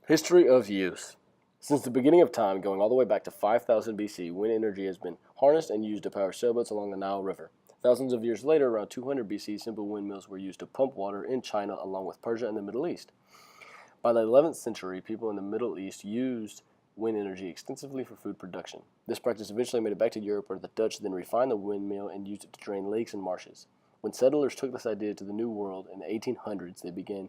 History of use. Since the beginning of time, going all the way back to 5000 BC, wind energy has been harnessed and used to power sailboats along the Nile River. Thousands of years later, around 200 BC, simple windmills were used to pump water in China along with Persia and the Middle East. By the 11th century, people in the Middle East used wind energy extensively for food production. This practice eventually made it back to Europe, where the Dutch then refined the windmill and used it to drain lakes and marshes. When settlers took this idea to the New World in the 1800s, they began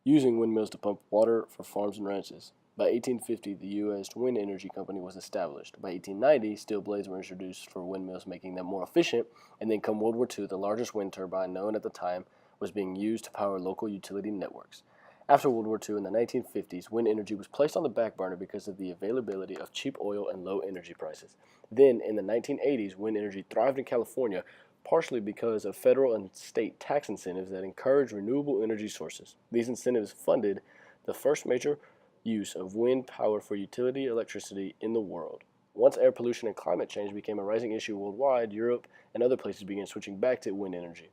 using windmills to pump water for farms and ranches. By 1850, the U.S. Wind Energy Company was established. By 1890, steel blades were introduced for windmills, making them more efficient, and then come World War II, the largest wind turbine known at the time was being used to power local utility networks. After World War II, in the 1950s, wind energy was placed on the back burner because of the availability of cheap oil and low energy prices. Then, in the 1980s, wind energy thrived in California, partially because of federal and state tax incentives that encourage renewable energy sources. These incentives funded the first major use of wind power for utility electricity in the world. Once air pollution and climate change became a rising issue worldwide, Europe and other places began switching back to wind energy.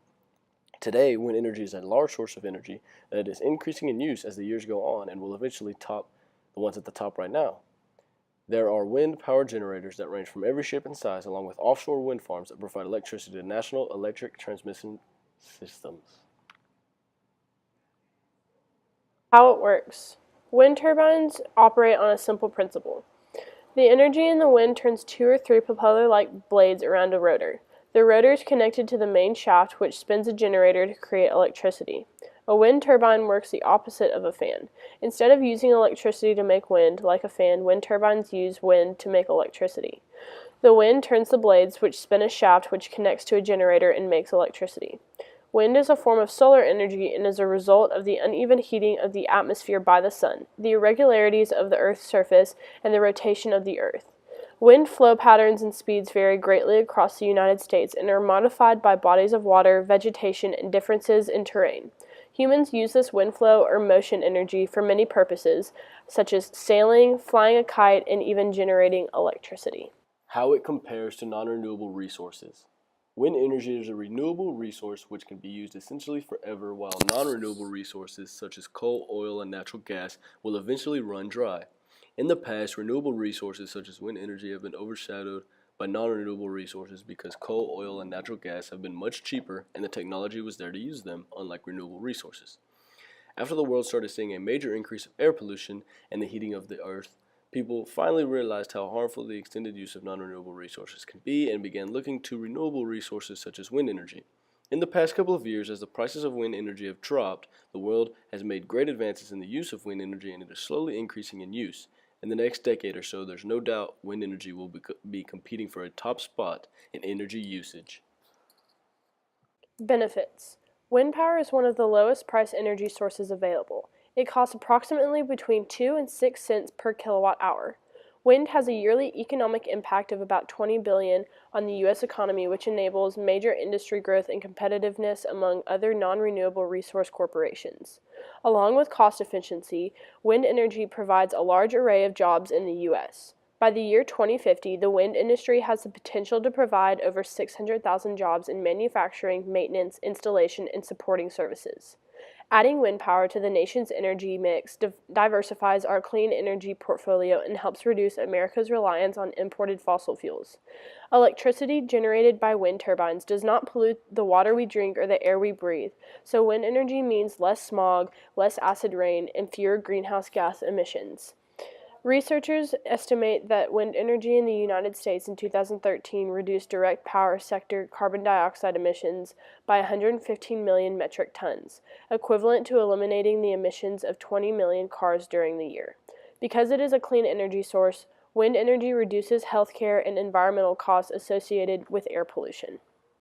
Today, wind energy is a large source of energy that is increasing in use as the years go on and will eventually top the ones at the top right now. There are wind power generators that range from every shape and size, along with offshore wind farms that provide electricity to national electric transmission systems. How it works. Wind turbines operate on a simple principle. The energy in the wind turns two or three propeller-like blades around a rotor. The rotor is connected to the main shaft, which spins a generator to create electricity. A wind turbine works the opposite of a fan. Instead of using electricity to make wind, like a fan, wind turbines use wind to make electricity. The wind turns the blades, which spin a shaft which connects to a generator and makes electricity. Wind is a form of solar energy and is a result of the uneven heating of the atmosphere by the sun, the irregularities of the Earth's surface, and the rotation of the Earth. Wind flow patterns and speeds vary greatly across the United States and are modified by bodies of water, vegetation, and differences in terrain. Humans use this wind flow or motion energy for many purposes, such as sailing, flying a kite, and even generating electricity. How it compares to non-renewable resources. Wind energy is a renewable resource which can be used essentially forever, while non-renewable resources such as coal, oil, and natural gas will eventually run dry. In the past, renewable resources such as wind energy have been overshadowed by non-renewable resources because coal, oil, and natural gas have been much cheaper and the technology was there to use them, unlike renewable resources. After the world started seeing a major increase of air pollution and the heating of the earth, people finally realized how harmful the extended use of non-renewable resources can be and began looking to renewable resources such as wind energy. In the past couple of years, as the prices of wind energy have dropped, the world has made great advances in the use of wind energy and it is slowly increasing in use. In the next decade or so, there's no doubt wind energy will be competing for a top spot in energy usage. Benefits. Wind power is one of the lowest price energy sources available. It costs approximately between 2 and 6 cents per kilowatt hour. Wind has a yearly economic impact of about $20 billion on the U.S. economy, which enables major industry growth and competitiveness among other non-renewable resource corporations. Along with cost efficiency, wind energy provides a large array of jobs in the U.S. By the year 2050, the wind industry has the potential to provide over 600,000 jobs in manufacturing, maintenance, installation, and supporting services. Adding wind power to the nation's energy mix diversifies our clean energy portfolio and helps reduce America's reliance on imported fossil fuels. Electricity generated by wind turbines does not pollute the water we drink or the air we breathe, so wind energy means less smog, less acid rain, and fewer greenhouse gas emissions. Researchers estimate that wind energy in the United States in 2013 reduced direct power sector carbon dioxide emissions by 115 million metric tons, equivalent to eliminating the emissions of 20 million cars during the year. Because it is a clean energy source, wind energy reduces healthcare and environmental costs associated with air pollution.